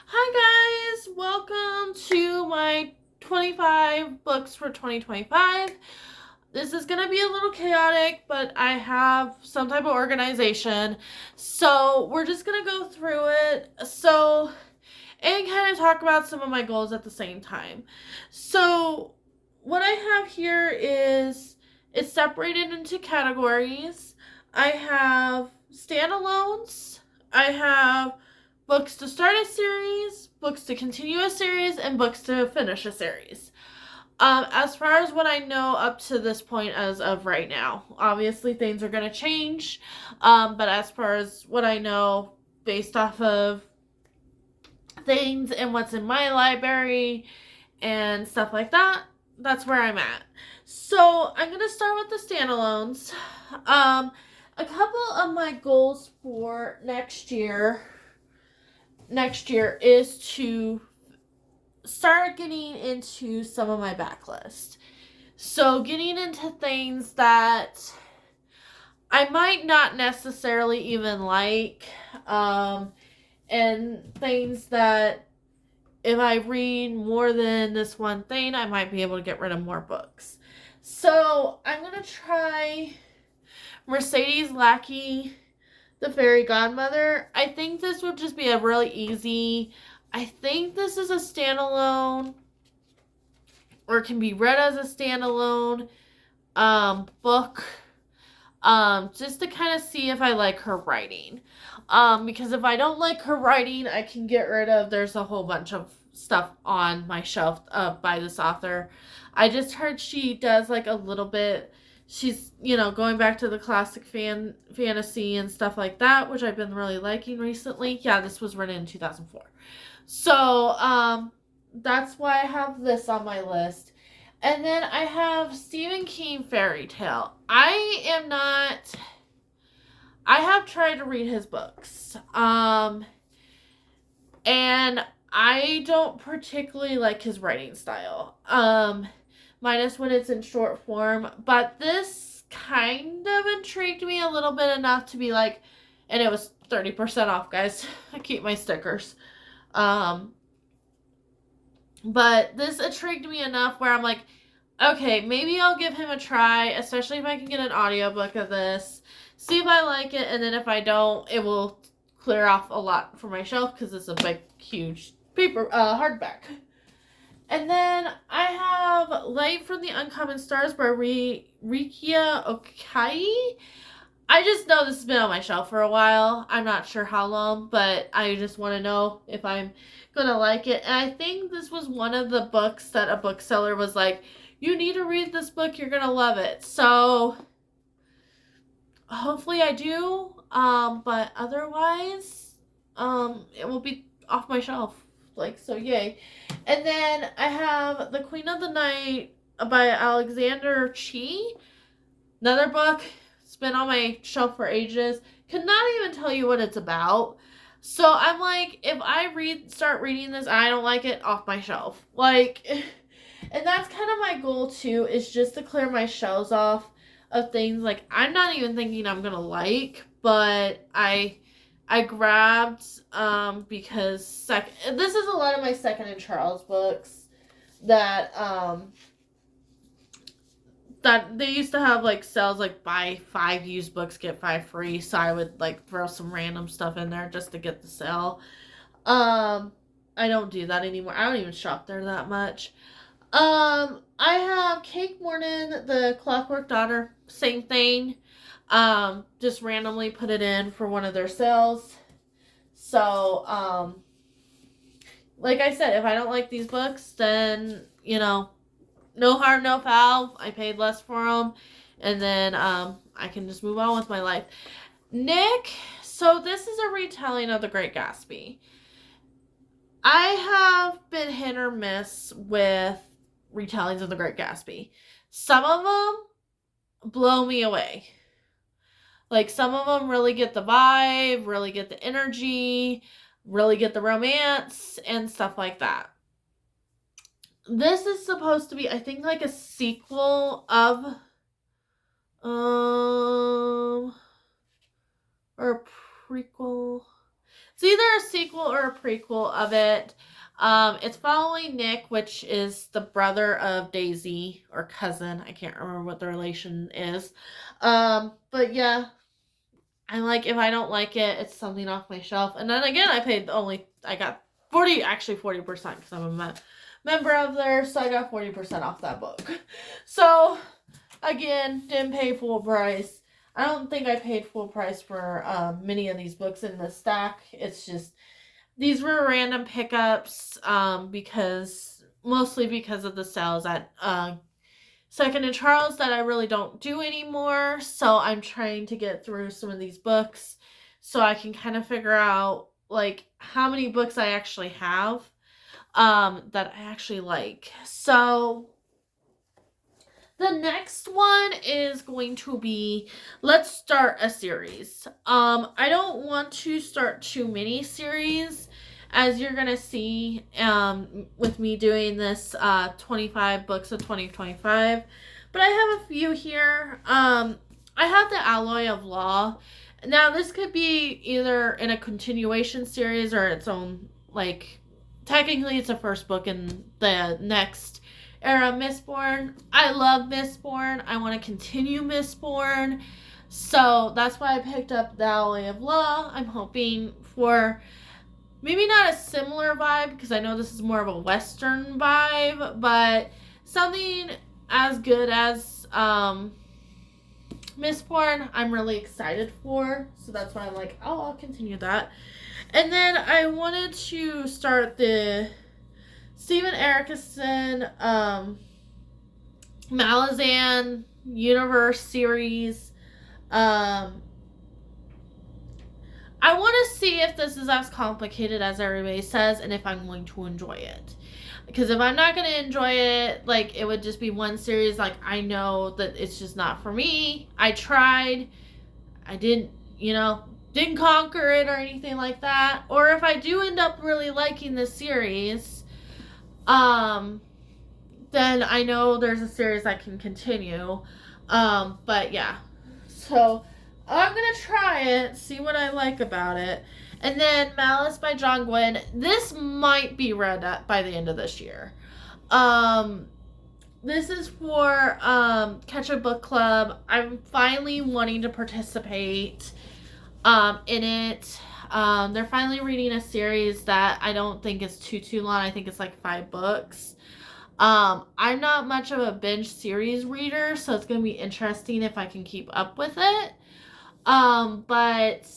Hi guys, welcome to my 25 books for 2025. This is going to be a little chaotic, but I have some type of organization. So we're just going to go through it. And kind of talk about some of my goals at the same time. So what I have here is it's separated into categories. I have standalones. I have books to start a series, books to continue a series, and books to finish a series. As far as what I know up to this point as of right now, obviously things are going to change. But as far as what I know based off of things and what's in my library and stuff like that, that's where I'm at. So I'm going to start with the standalones. A couple of my goals for next year is to start getting into some of my backlist. So getting into things that I might not necessarily even like, and things that if I read more than this one thing, I might be able to get rid of more books. So I'm going to try Mercedes Lackey, The Fairy Godmother. I think this would just be a really easy, I think this is a standalone or can be read as a standalone book. Just to kind of see if I like her writing. Because if I don't like her writing, I can get rid of, there's a whole bunch of stuff on my shelf by this author. I just heard she does like a little bit, she's, going back to the classic fantasy and stuff like that, which I've been really liking recently. Yeah, this was written in 2004. So, that's why I have this on my list. And then I have Stephen King Fairy Tale. I have tried to read his books. And I don't particularly like his writing style. Minus when it's in short form. But this kind of intrigued me a little bit enough to be like, and it was 30% off, guys. I keep my stickers. But this intrigued me enough where I'm like, okay, maybe I'll give him a try, especially if I can get an audiobook of this. See if I like it, and then if I don't, it will clear off a lot from my shelf because it's a big, huge paper hardback. And then I have Light from the Uncommon Stars by Rikia Okai. I just know this has been on my shelf for a while. I'm not sure how long, but I just want to know if I'm going to like it. And I think this was one of the books that a bookseller was like, you need to read this book, you're going to love it. So hopefully I do. But otherwise, it will be off my shelf. So yay. And then I have The Queen of the Night by Alexander Chee. Another book. It's been on my shelf for ages. Could not even tell you what it's about. So I'm like, if I start reading this, I don't like it, off my shelf. And that's kind of my goal too, is just to clear my shelves off of things like I'm not even thinking I'm gonna like, but I grabbed because this is a lot of my Second and Charles books that that they used to have like sales like buy 5 used books get 5 free, so I would like throw some random stuff in there just to get the sale. I don't do that anymore. I don't even shop there that much. I have Cake Morning, The Clockwork Daughter, same thing. Just randomly put it in for one of their sales. So, like I said, if I don't like these books, then, no harm, no foul. I paid less for them. And then, I can just move on with my life. Nick, so this is a retelling of The Great Gatsby. I have been hit or miss with retellings of The Great Gatsby. Some of them blow me away. Like, some of them really get the vibe, really get the energy, really get the romance, and stuff like that. This is supposed to be, I think, like a sequel of, or a prequel. It's either a sequel or a prequel of it. It's following Nick, which is the brother of Daisy, or cousin. I can't remember what the relation is. But yeah, I'm like, if I don't like it, it's something off my shelf. And then again, I got 40% because I'm a member of theirs, so I got 40% off that book. So again, didn't pay full price. I don't think I paid full price for many of these books in the stack. It's just these were random pickups mostly because of the sales at Second and Charles that I really don't do anymore. So I'm trying to get through some of these books so I can kind of figure out like how many books I actually have that I actually like. So the next one is going to be, let's start a series. I don't want to start too many series, as you're going to see with me doing this 25 books of 2025. But I have a few here. I have the Alloy of Law. Now, this could be either in a continuation series or its own, like, technically it's a first book in the next era Mistborn. I love Mistborn. I want to continue Mistborn. So that's why I picked up the Alloy of Law. I'm hoping for maybe not a similar vibe, because I know this is more of a Western vibe, but something as good as Mistborn I'm really excited for. So that's why I'm like, oh, I'll continue that. And then I wanted to start the Steven Erikson Malazan Universe series. I want to see if this is as complicated as everybody says and if I'm going to enjoy it. Because if I'm not going to enjoy it, like, it would just be one series. Like, I know that it's just not for me. I tried. I didn't conquer it or anything like that. Or if I do end up really liking this series, then I know there's a series I can continue. But yeah. So I'm going to try it, see what I like about it. And then Malice by John Gwynne. This might be read by the end of this year. This is for Catch a Book Club. I'm finally wanting to participate in it. They're finally reading a series that I don't think is too long. I think it's like 5 books. I'm not much of a binge series reader, so it's going to be interesting if I can keep up with it. But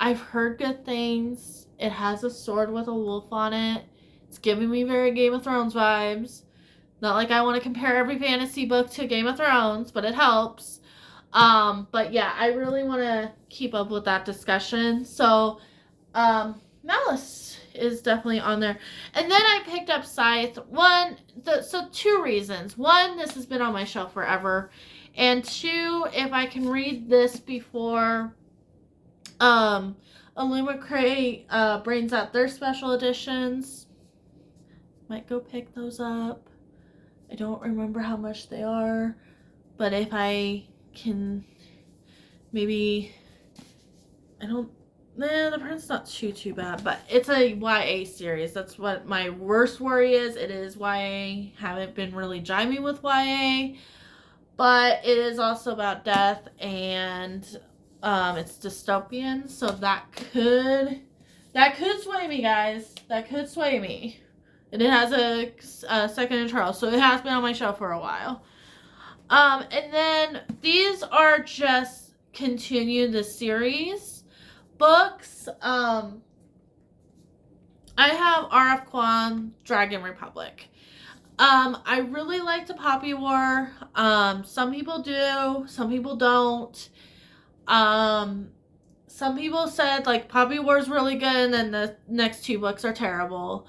I've heard good things. It has a sword with a wolf on it. It's giving me very Game of Thrones vibes. Not like I want to compare every fantasy book to Game of Thrones, but it helps. But yeah, I really want to keep up with that discussion. So, Malice is definitely on there. And then I picked up Scythe. So 2 reasons. 1, this has been on my shelf forever. And 2, if I can read this before Illumicrate brings out their special editions, might go pick those up. I don't remember how much they are, but if I can maybe, the print's not too bad, but it's a YA series. That's what my worst worry is. It is YA. Haven't been really jiving with YA, but it is also about death, and it's dystopian, so that could sway me, guys. That could sway me. And it has a Second and Charles, so it has been on my shelf for a while. And then these are just continue the series books. I have R.F. Kuang, Dragon Republic. I really like the Poppy War. Some people do, some people don't. Some people said, like, Poppy War is really good, and then the next 2 books are terrible.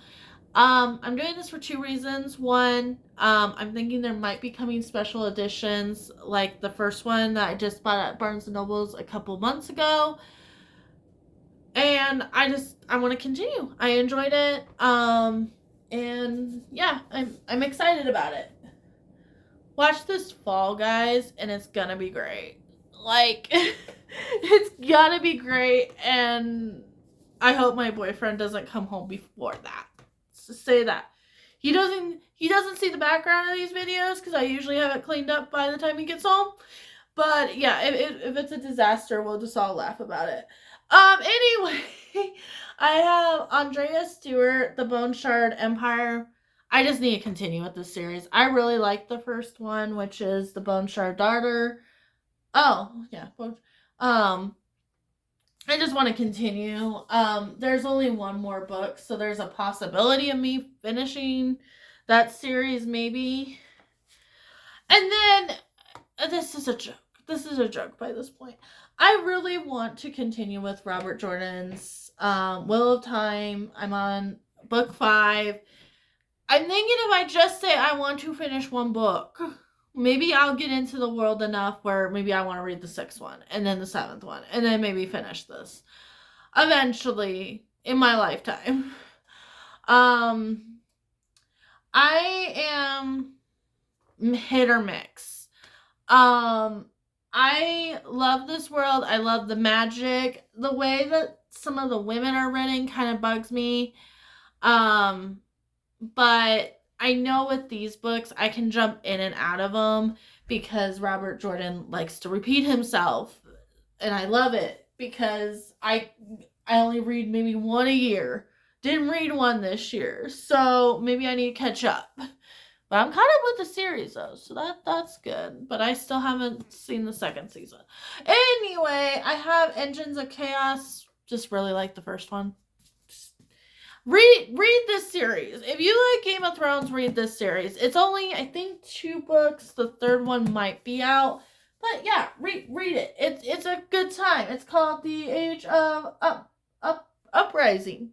I'm doing this for 2 reasons. 1, I'm thinking there might be coming special editions, like the first one that I just bought at Barnes & Noble's a couple months ago. And I want to continue. I enjoyed it. And yeah, I'm excited about it. Watch this fall, guys, and it's gonna be great. Like, it's gonna be great, and I hope my boyfriend doesn't come home before that. So say that. He doesn't see the background of these videos because I usually have it cleaned up by the time he gets home. But yeah, if it's a disaster, we'll just all laugh about it. Anyway, I have Andrea Stewart, The Bone Shard Empire. I just need to continue with this series. I really like the first one, which is The Bone Shard Daughter. Oh, yeah. I just want to continue. There's only one more book, so there's a possibility of me finishing that series, maybe. And then, this is a joke. This is a joke by this point. I really want to continue with Robert Jordan's Wheel of Time. I'm on book 5. I'm thinking if I just say I want to finish one book, maybe I'll get into the world enough where maybe I want to read the 6th one and then the 7th one and then maybe finish this eventually in my lifetime. I am hit or mix. I love this world. I love the magic. The way that some of the women are written kind of bugs me. But I know with these books, I can jump in and out of them because Robert Jordan likes to repeat himself. And I love it because I only read maybe one a year. Didn't read one this year. So maybe I need to catch up. But I'm caught up with the series though, so that's good. But I still haven't seen the 2nd season. Anyway, I have Engines of Chaos. Just really like the first one. Read this series. If you like Game of Thrones, read this series. It's only, I think, 2 books. The 3rd one might be out. But yeah, read it. It's a good time. It's called The Age of Uprising.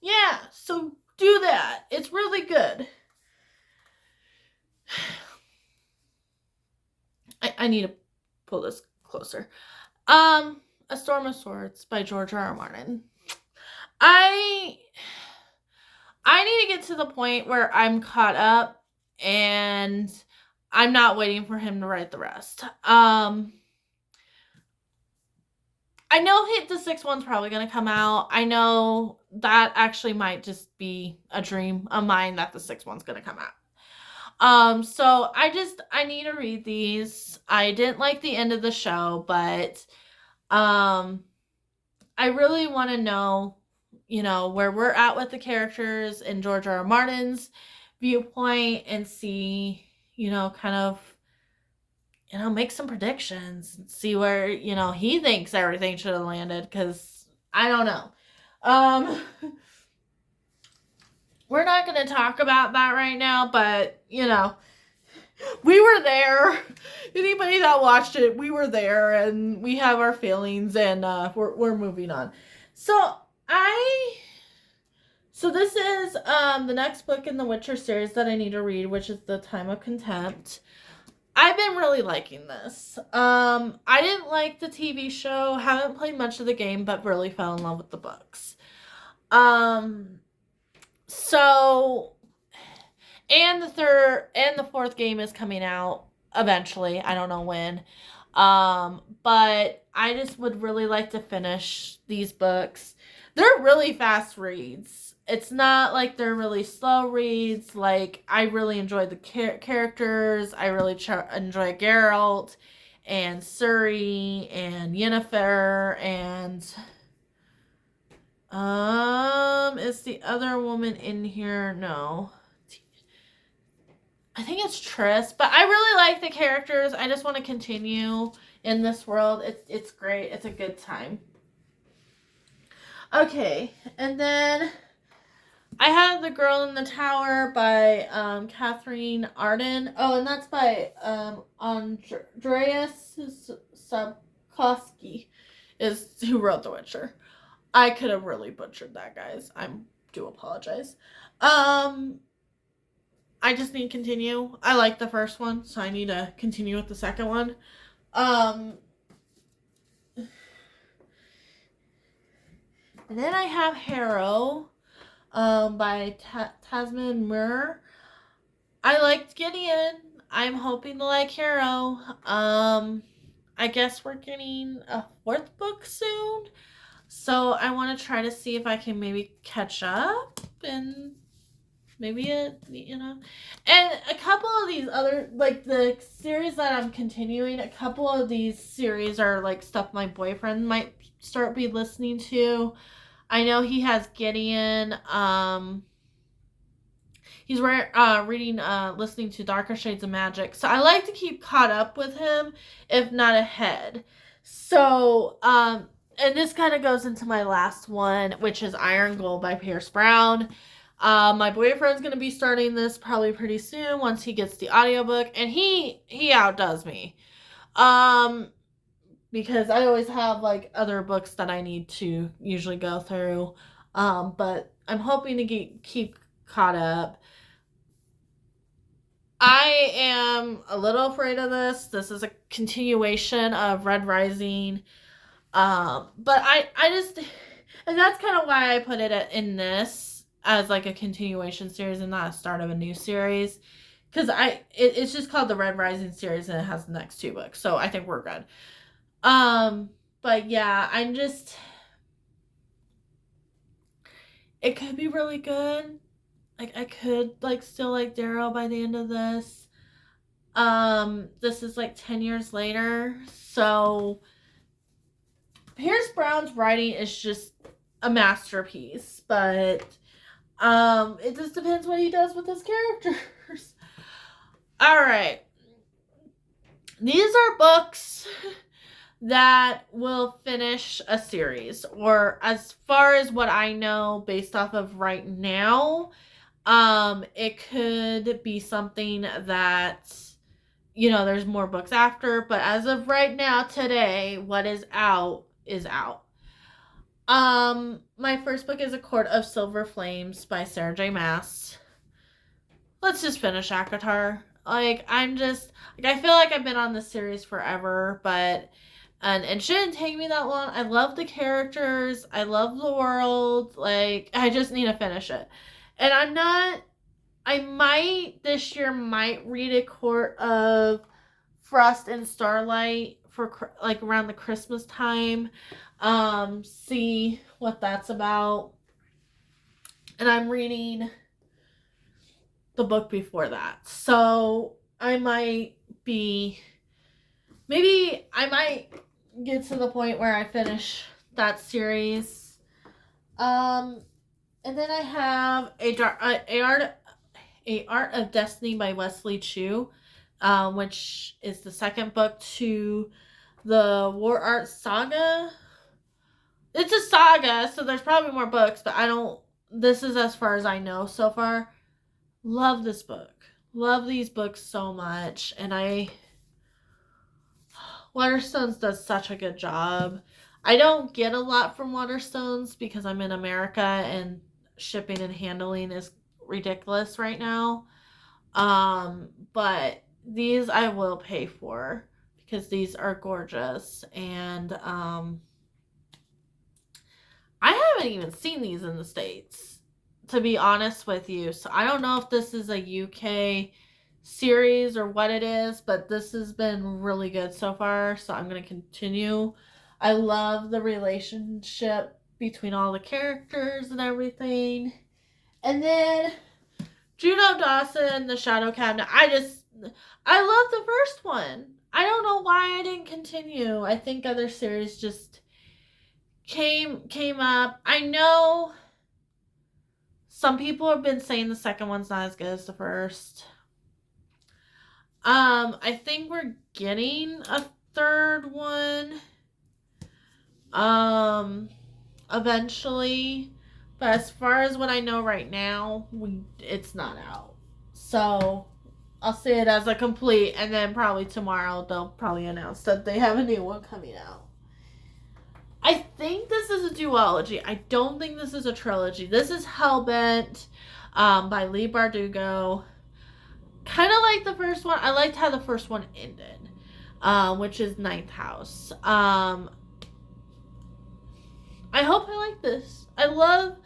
Yeah, so do that. It's really good. I need to pull this closer. A Storm of Swords by George R. R. Martin. I need to get to the point where I'm caught up and I'm not waiting for him to write the rest. I know the 6th one's probably going to come out. I know that actually might just be a dream of mine that the 6th one's going to come out. So I need to read these. I didn't like the end of the show, but, I really want to know, where we're at with the characters in George R. R. Martin's viewpoint and see, kind of, make some predictions and see where, he thinks everything should have landed, because I don't know. We're not going to talk about that right now, but, we were there. Anybody that watched it, we were there, and we have our feelings, and we're moving on. So this is the next book in the Witcher series that I need to read, which is The Time of Contempt. I've been really liking this. I didn't like the TV show, haven't played much of the game, but really fell in love with the books. So, and the 4th game is coming out eventually. I don't know when. But I just would really like to finish these books. They're really fast reads. It's not like they're really slow reads. Like, I really enjoy the characters. I really enjoy Geralt and Ciri and Yennefer and is the other woman in here? No. I think it's Triss, but I really like the characters. I just want to continue in this world. It's great. It's a good time. Okay, and then I have The Girl in the Tower by Catherine Arden. Oh, and that's by Andreas Sapkowski is who wrote The Witcher. I could have really butchered that, guys. I do apologize. I just need to continue. I like the first one, so I need to continue with the second one. And then I have Harrow by Tamsyn Muir. I liked Gideon. I'm hoping to like Harrow. I guess we're getting a 4th book soon. So I want to try to see if I can maybe catch up and maybe and a couple of these other, like the series that I'm continuing, a couple of these series are like stuff my boyfriend might start be listening to. I know he has Gideon. He's reading, listening to Darker Shades of Magic. So I like to keep caught up with him, if not ahead. So, and this kind of goes into my last one, which is Iron Gold by Pierce Brown. My boyfriend's going to be starting this probably pretty soon once he gets the audiobook, and he outdoes me. Because I always have like other books that I need to usually go through. But I'm hoping to keep caught up. I am a little afraid of this. This is a continuation of Red Rising. But I just, and that's kind of why I put it in this as like a continuation series and not a start of a new series. Because it's just called the Red Rising series and it has the next 2 books. So I think we're good. But yeah, I'm just, it could be really good. Like, I could, like, still like Darrow by the end of this. This is, like, 10 years later. So, Pierce Brown's writing is just a masterpiece. But, it just depends what he does with his characters. Alright. These are books that will finish a series. Or, as far as what I know, based off of right now, it could be something that, there's more books after, but as of right now, today, what is out is out. My first book is A Court of Silver Flames by Sarah J. Maas. Let's just finish ACOTAR. Like, I feel like I've been on this series forever, but, and it shouldn't take me that long. I love the characters. I love the world. Like, I just need to finish it. And this year might read A Court of Frost and Starlight for like around the Christmas time. See what that's about. And I'm reading the book before that. So I might get to the point where I finish that series. And then I have A Art of Destiny by Wesley Chu, which is the second book to the War Art saga. It's a saga, so there's probably more books, but this is as far as I know so far. Love this book. Love these books so much, and Waterstones does such a good job. I don't get a lot from Waterstones because I'm in America and shipping and handling is ridiculous right now. But these I will pay for because these are gorgeous. And I haven't even seen these in the States, to be honest with you. So I don't know if this is a UK series or what it is, but this has been really good so far. So I'm going to continue. I love the relationship between all the characters and everything. And then Juno Dawson, The Shadow Cabinet. I love the first one. I don't know why I didn't continue. I think other series just came up. I know some people have been saying the second one's not as good as the first. I think we're getting a third one. Eventually. But as far as what I know right now, it's not out. So I'll say it as a complete, and then probably tomorrow they'll probably announce that they have a new one coming out. I think this is a duology. I don't think this is a trilogy. This is Hellbent by Leigh Bardugo. Kind of like the first one. I liked how the first one ended, which is Ninth House. I hope I like this. I love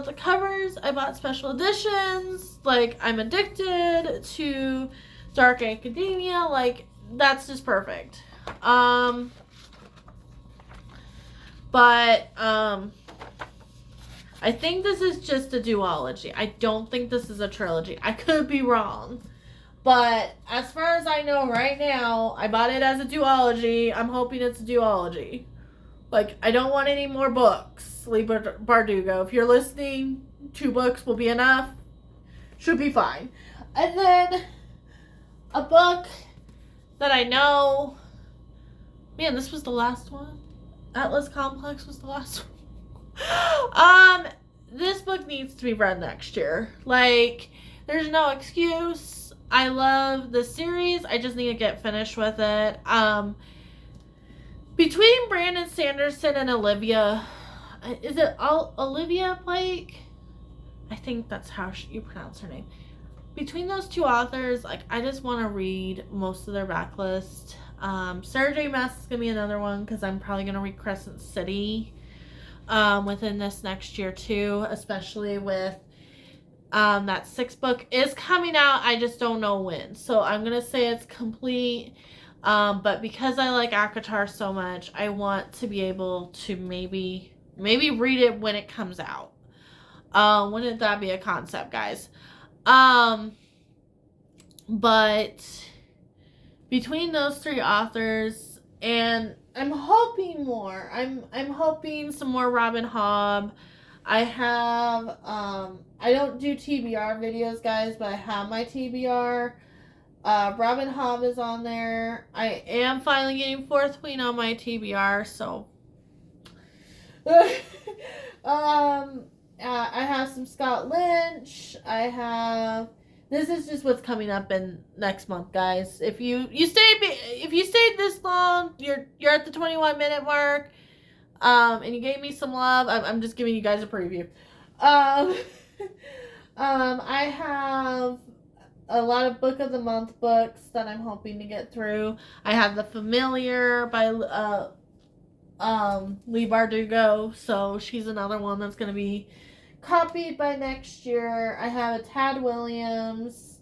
the covers. I bought special editions. Like, I'm addicted to Dark Academia. Like, that's just perfect. But I think this is just a duology. I don't think this is a trilogy. I could be wrong. But as far as I know right now, I bought it as a duology. I'm hoping it's a duology. Like, I don't want any more books, Leigh Bardugo. If you're listening, 2 books will be enough. Should be fine. And then a book that I know... Man, this was the last one. Atlas Complex was the last one. This book needs to be read next year. Like, there's no excuse. I love the series. I just need to get finished with it. Between Brandon Sanderson and Olivia, is it Olivia Blake? I think that's how you pronounce her name. Between those 2 authors, like, I just want to read most of their backlist. Sarah J. Maas is going to be another one because I'm probably going to read Crescent City within this next year too, especially with that 6th book is coming out. I just don't know when. So I'm going to say it's complete. But because I like ACOTAR so much, I want to be able to maybe read it when it comes out. Wouldn't that be a concept, guys? But between those 3 authors, and I'm hoping more. I'm hoping some more Robin Hobb. I have I don't do TBR videos, guys, but I have my TBR. Robin Hobb is on there. I am finally getting 4th Wing on my TBR, so I have some Scott Lynch. I have... This is just what's coming up in next month, guys. If you stayed this long, you're at the 21-minute mark, and you gave me some love. I'm just giving you guys a preview. I have a lot of book of the month books that I'm hoping to get through. I have The Familiar by Leigh Bardugo, so she's another one that's going to be copied by next year. I have a Tad Williams.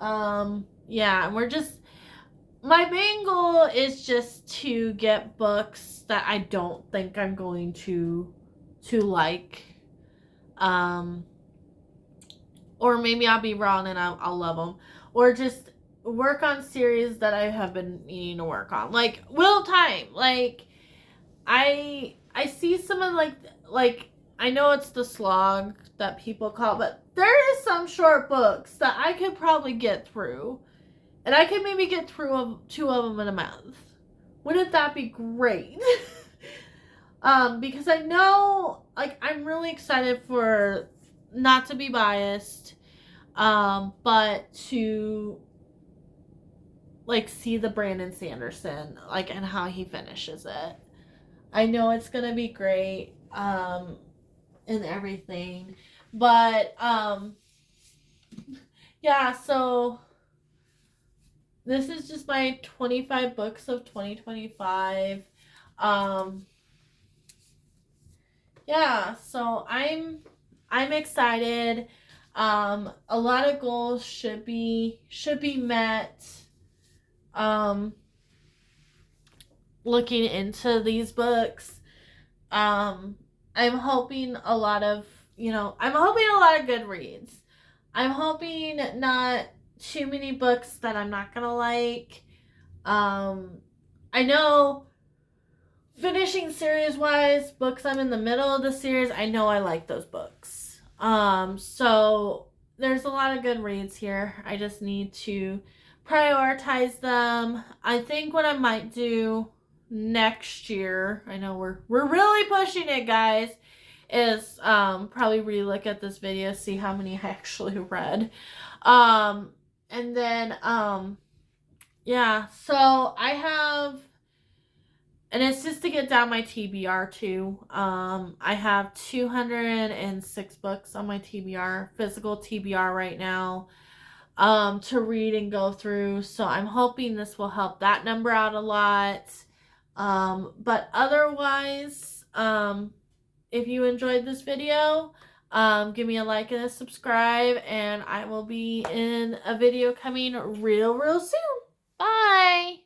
Yeah, we're just... My main goal is just to get books that I don't think I'm going to like. Or maybe I'll be wrong and I'll love them. Or just work on series that I have been needing to work on. Like, Wheel of Time. Like, I see some of, like, I know it's the slog that people call, but there is some short books that I could probably get through. And I could maybe get through 2 of them in a month. Wouldn't that be great? Because I know, like, I'm really excited for, not to be biased, but to, like, see the Brandon Sanderson, like, and how he finishes it. I know it's gonna be great, and everything, but, yeah, so this is just my 25 books of 2025. Yeah, so I'm excited. A lot of goals should be met. Looking into these books. I'm hoping a lot of good reads. I'm hoping not too many books that I'm not gonna like. I know finishing series wise, books I'm in the middle of the series, I know I like those books. So there's a lot of good reads here. I just need to prioritize them. I think what I might do next year, I know we're really pushing it, guys, is probably relook at this video, see how many I actually read. And then yeah, so I have, and it's just to get down my TBR too. I have 206 books on my TBR, physical TBR right now, to read and go through. So I'm hoping this will help that number out a lot. But otherwise, if you enjoyed this video, give me a like and a subscribe, and I will be in a video coming real soon. Bye!